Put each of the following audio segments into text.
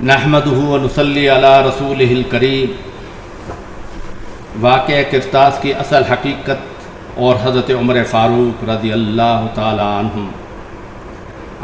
نحمدہ و نصلی علی رسولہ الکریم۔ واقعہ قرطاس کی اصل حقیقت اور حضرت عمر فاروق رضی اللہ تعالی عنہ۔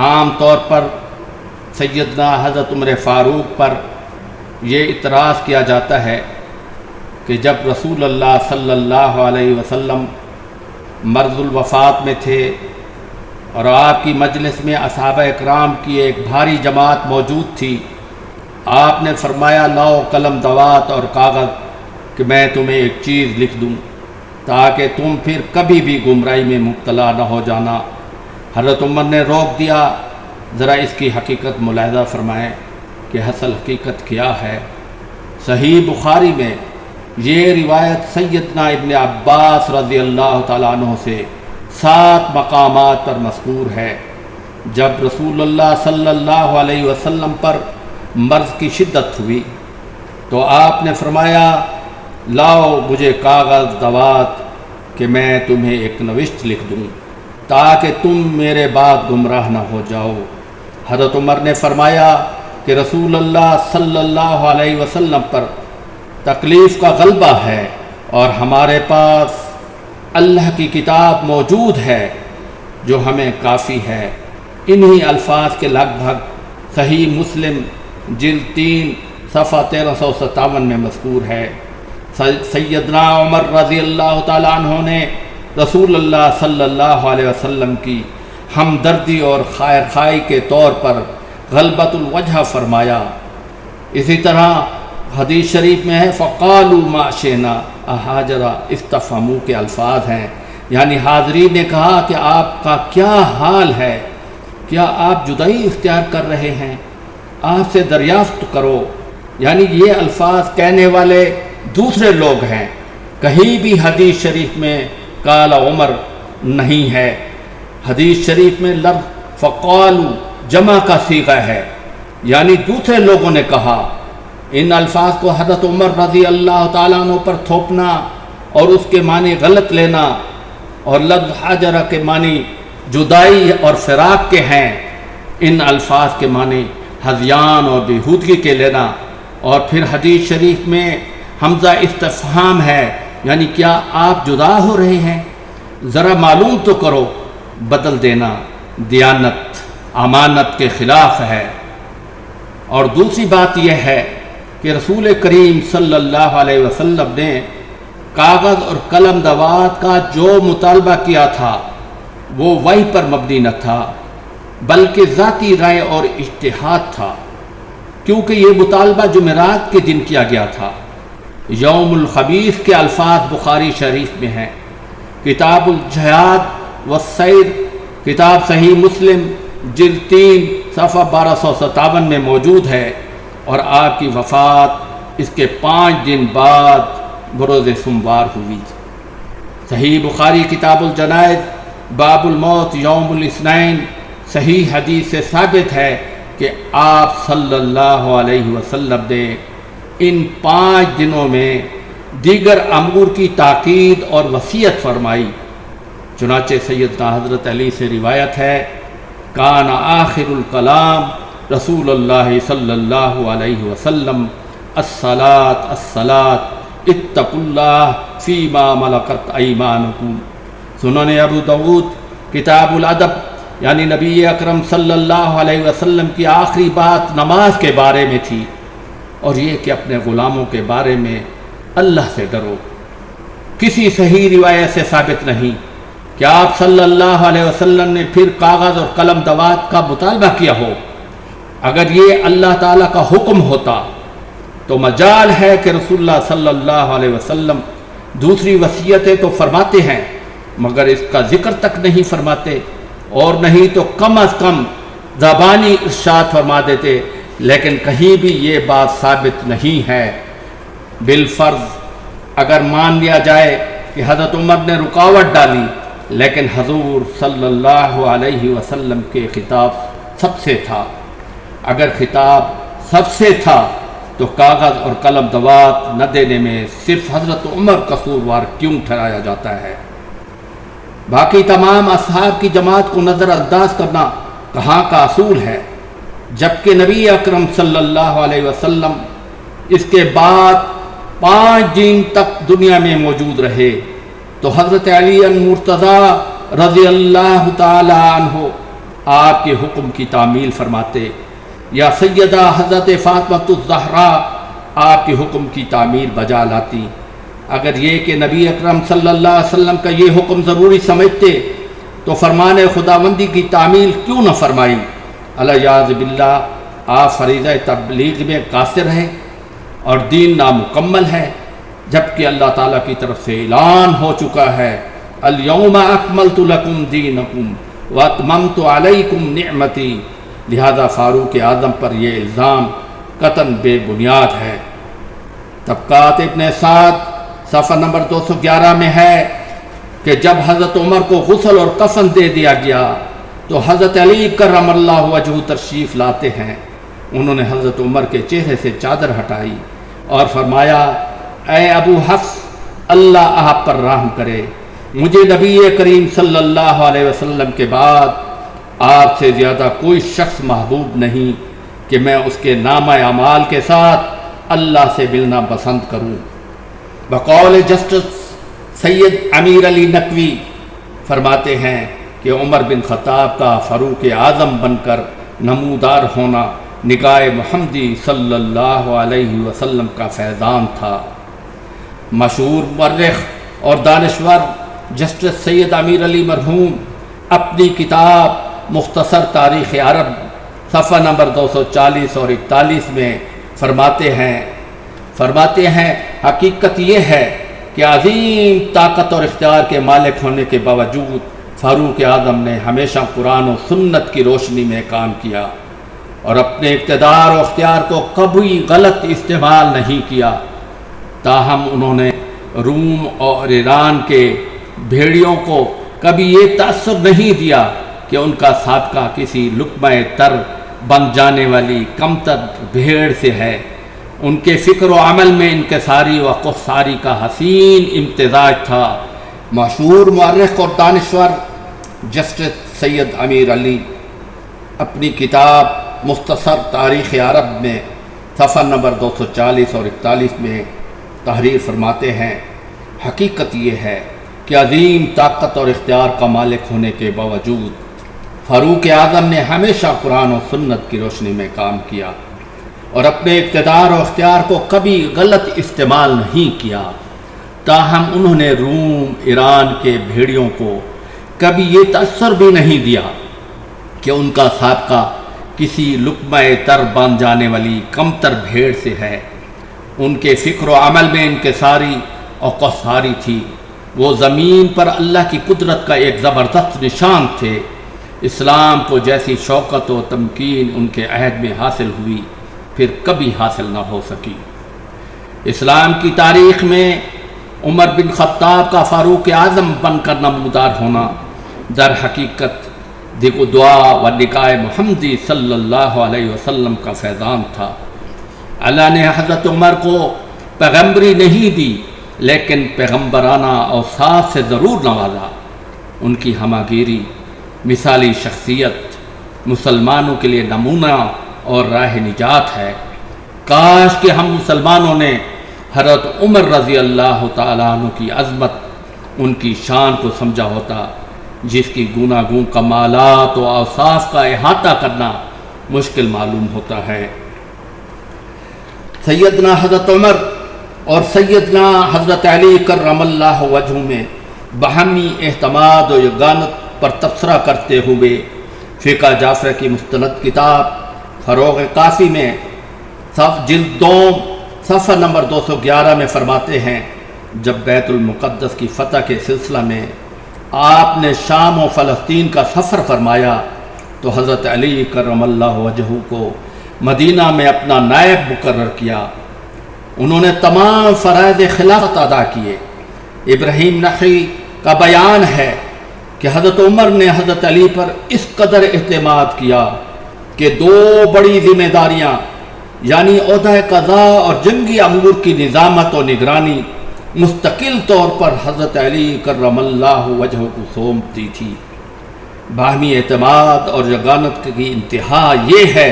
عام طور پر سیدنا حضرت عمر فاروق پر یہ اعتراض کیا جاتا ہے کہ جب رسول اللہ صلی اللہ علیہ وسلم مرض الوفات میں تھے اور آپ کی مجلس میں اصحابہ اکرام کی ایک بھاری جماعت موجود تھی، آپ نے فرمایا لاؤ قلم دوات اور کاغذ کہ میں تمہیں ایک چیز لکھ دوں تاکہ تم پھر کبھی بھی گمراہی میں مبتلا نہ ہو جانا۔ حضرت عمر نے روک دیا، ذرا اس کی حقیقت ملاحظہ فرمائیں کہ اصل حقیقت کیا ہے۔ صحیح بخاری میں یہ روایت سیدنا ابن عباس رضی اللہ تعالیٰ عنہ سے 7 مقامات پر مذکور ہے۔ جب رسول اللہ صلی اللہ علیہ وسلم پر مرض کی شدت ہوئی تو آپ نے فرمایا لاؤ مجھے کاغذ دوات کہ میں تمہیں ایک نوشت لکھ دوں تاکہ تم میرے بعد گمراہ نہ ہو جاؤ۔ حضرت عمر نے فرمایا کہ رسول اللہ صلی اللہ علیہ وسلم پر تکلیف کا غلبہ ہے اور ہمارے پاس اللہ کی کتاب موجود ہے جو ہمیں کافی ہے۔ انہی الفاظ کے لگ بھگ صحیح مسلم جلد 3 صفحہ 1357 میں مذکور ہے۔ سیدنا عمر رضی اللہ تعالیٰ عنہ نے رسول اللہ صلی اللہ علیہ وسلم کی ہمدردی اور خیر خواہی کے طور پر غلبۃ الوجہ فرمایا۔ اسی طرح حدیث شریف میں ہے فقالوا ما شئنا اہاجرا استفہموا کے الفاظ ہیں، یعنی حاضرین نے کہا کہ آپ کا کیا حال ہے، کیا آپ جدائی اختیار کر رہے ہیں، آپ سے دریافت کرو۔ یعنی یہ الفاظ کہنے والے دوسرے لوگ ہیں، کہیں بھی حدیث شریف میں قال عمر نہیں ہے۔ حدیث شریف میں لفظ فقالوا جمع کا صیغہ ہے، یعنی دوسرے لوگوں نے کہا۔ ان الفاظ کو حضرت عمر رضی اللہ تعالیٰ عنہ پر تھوپنا اور اس کے معنی غلط لینا اور لفظ حاجرہ کے معنی جدائی اور فراق کے ہیں، ان الفاظ کے معنی ہذیان اور بیہودگی کے لینا، اور پھر حدیث شریف میں حمزہ استفہام ہے، یعنی کیا آپ جدا ہو رہے ہیں، ذرا معلوم تو کرو، بدل دینا دیانت امانت کے خلاف ہے۔ اور دوسری بات یہ ہے کہ رسول کریم صلی اللہ علیہ وسلم نے کاغذ اور قلم دوات کا جو مطالبہ کیا تھا وہ وحی پر مبنی نہ تھا بلکہ ذاتی رائے اور اجتہاد تھا، کیونکہ یہ مطالبہ جمعرات کے دن کیا گیا تھا۔ یوم الخمیس کے الفاظ بخاری شریف میں ہیں، کتاب الجہاد والسیر، کتاب صحیح مسلم جلد 3 صفحہ 1257 میں موجود ہے، اور آپ کی وفات اس کے 5 دن بعد بروز سوموار ہوئی۔ صحیح بخاری کتاب الجنائز باب الموت یوم الاثنین، صحیح حدیث سے ثابت ہے کہ آپ صلی اللہ علیہ وسلم نے ان 5 دنوں میں دیگر امور کی تاکید اور وصیت فرمائی۔ چنانچہ سیدنا حضرت علی سے روایت ہے کان آخر الکلام رسول اللہ صلی اللہ علیہ وسلم الصلاۃ الصلاۃ اتقوا اللہ فیما ملکت ایمانکم۔ سنن ابو داؤد کتاب الادب، یعنی نبی اکرم صلی اللہ علیہ وسلم کی آخری بات نماز کے بارے میں تھی، اور یہ کہ اپنے غلاموں کے بارے میں اللہ سے ڈرو۔ کسی صحیح روایت سے ثابت نہیں کہ آپ صلی اللہ علیہ وسلم نے پھر کاغذ اور قلم دوات کا مطالبہ کیا ہو۔ اگر یہ اللہ تعالیٰ کا حکم ہوتا تو مجال ہے کہ رسول اللہ صلی اللہ علیہ وسلم دوسری وصیتیں تو فرماتے ہیں مگر اس کا ذکر تک نہیں فرماتے، اور نہیں تو کم از کم زبانی ارشاد فرما دیتے، لیکن کہیں بھی یہ بات ثابت نہیں ہے۔ بالفرض اگر مان لیا جائے کہ حضرت عمر نے رکاوٹ ڈالی، لیکن حضور صلی اللہ علیہ وسلم کے خطاب سب سے تھا۔ اگر خطاب سب سے تھا تو کاغذ اور قلم دوات نہ دینے میں صرف حضرت عمر قصوروار کیوں ٹھہرایا جاتا ہے؟ باقی تمام اصحاب کی جماعت کو نظر انداز کرنا کہاں کا اصول ہے؟ جبکہ نبی اکرم صلی اللہ علیہ وسلم اس کے بعد 5 دن تک دنیا میں موجود رہے، تو حضرت علی مرتضیٰ رضی اللہ تعالی عنہ آپ کے حکم کی تعمیل فرماتے، یا سیدہ حضرت فاطمہ الزہراء آپ کے حکم کی تعمیل بجا لاتی۔ اگر یہ کہ نبی اکرم صلی اللہ علیہ وسلم کا یہ حکم ضروری سمجھتے تو فرمان خداوندی کی تعمیل کیوں نہ فرمائی؟ الیاذ باللہ، آپ فریضہ تبلیغ میں قاصر ہیں اور دین نامکمل ہے، جبکہ اللہ تعالیٰ کی طرف سے اعلان ہو چکا ہے الیوم اکملت لکم دینکم واتممت علیکم نعمتی۔ لہذا فاروق اعظم پر یہ الزام قطعاً بے بنیاد ہے۔ طبقات ابن سعد صفحہ نمبر 211 میں ہے کہ جب حضرت عمر کو غسل اور کفن دے دیا گیا تو حضرت علی کرم اللہ وجہہ تشریف لاتے ہیں۔ انہوں نے حضرت عمر کے چہرے سے چادر ہٹائی اور فرمایا، اے ابو حفص، اللہ آپ پر رحم کرے، مجھے نبی کریم صلی اللہ علیہ وسلم کے بعد آپ سے زیادہ کوئی شخص محبوب نہیں کہ میں اس کے نامہ اعمال کے ساتھ اللہ سے ملنا پسند کروں۔ بقول جسٹس سید امیر علی نقوی فرماتے ہیں کہ عمر بن خطاب کا فاروق اعظم بن کر نمودار ہونا نگاہ محمدی صلی اللہ علیہ وسلم کا فیضان تھا۔ مشہور مورخ اور دانشور جسٹس سید امیر علی مرحوم اپنی کتاب مختصر تاریخ عرب صفحہ نمبر 240 اور 41 میں فرماتے ہیں حقیقت یہ ہے کہ عظیم طاقت اور اختیار کے مالک ہونے کے باوجود فاروق اعظم نے ہمیشہ قرآن و سنت کی روشنی میں کام کیا اور اپنے اقتدار و اختیار کو کبھی غلط استعمال نہیں کیا۔ تاہم انہوں نے روم اور ایران کے بھیڑیوں کو کبھی یہ تاثر نہیں دیا کہ ان کا سابقہ کسی لقمہ تر بن جانے والی کمتر بھیڑ سے ہے۔ ان کے فکر و عمل میں انکساری و قصاری کا حسین امتزاج تھا۔ مشہور مورخ اور دانشور جسٹس سید امیر علی اپنی کتاب مختصر تاریخ عرب میں صفحہ نمبر 240 اور 41 میں تحریر فرماتے ہیں، حقیقت یہ ہے کہ عظیم طاقت اور اختیار کا مالک ہونے کے باوجود فاروق اعظم نے ہمیشہ قرآن و سنت کی روشنی میں کام کیا اور اپنے اقتدار و اختیار کو کبھی غلط استعمال نہیں کیا۔ تاہم انہوں نے روم ایران کے بھیڑیوں کو کبھی یہ تاثر بھی نہیں دیا کہ ان کا سابقہ کسی لقمہ تر بن جانے والی کمتر بھیڑ سے ہے۔ ان کے فکر و عمل میں انکساری اور قصاری تھی۔ وہ زمین پر اللہ کی قدرت کا ایک زبردست نشان تھے۔ اسلام کو جیسی شوکت و تمکین ان کے عہد میں حاصل ہوئی پھر کبھی حاصل نہ ہو سکی۔ اسلام کی تاریخ میں عمر بن خطاب کا فاروق اعظم بن کر نمودار ہونا در حقیقت دعا و نگاہ محمدی صلی اللہ علیہ وسلم کا فیضان تھا۔ اللہ نے حضرت عمر کو پیغمبری نہیں دی لیکن پیغمبرانہ اوصاف سے ضرور نوازا۔ ان کی ہماگیری، مثالی شخصیت مسلمانوں کے لیے نمونہ اور راہ نجات ہے۔ کاش کہ ہم مسلمانوں نے حضرت عمر رضی اللہ تعالیٰ عنہ کی عظمت، ان کی شان کو سمجھا ہوتا، جس کی گوناگون کمالات و اوصاف کا احاطہ کرنا مشکل معلوم ہوتا ہے۔ سیدنا حضرت عمر اور سیدنا حضرت علی کرم اللہ وجہہ میں باہمی اعتماد و یگانت پر تبصرہ کرتے ہوئے فقہ جعفر کی مستند کتاب فروغ کافی میں جلد 2 صفحہ نمبر 211 میں فرماتے ہیں، جب بیت المقدس کی فتح کے سلسلہ میں آپ نے شام و فلسطین کا سفر فرمایا تو حضرت علی کرم اللہ وجہہ کو مدینہ میں اپنا نائب مقرر کیا۔ انہوں نے تمام فرائض خلافت ادا کیے۔ ابراہیم نخعی کا بیان ہے کہ حضرت عمر نے حضرت علی پر اس قدر اعتماد کیا کہ 2 بڑی ذمہ داریاں یعنی عہدہ قضاء اور جنگی امور کی نظامت و نگرانی مستقل طور پر حضرت علی کرم اللہ وجہہ کو سونپ دی تھی۔ باہمی اعتماد اور یگانت کی انتہا یہ ہے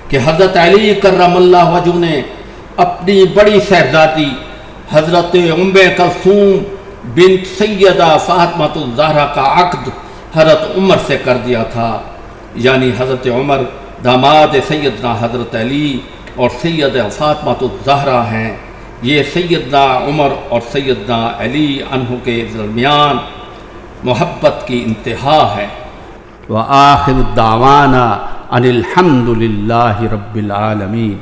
کہ حضرت علی کرم اللہ وجہ نے اپنی بڑی صاحبزادی حضرت ام کلثوم بنت سیدہ فاطمہ الزہرا کا عقد حضرت عمر سے کر دیا تھا، یعنی حضرت عمر داماد سیدنا حضرت علی اور سیدہ فاطمہ الزہرا ہیں۔ یہ سیدنا عمر اور سیدنا علی عنہ کے درمیان محبت کی انتہا ہے۔ وآخر دعوانا ان الحمد للہ رب العالمین۔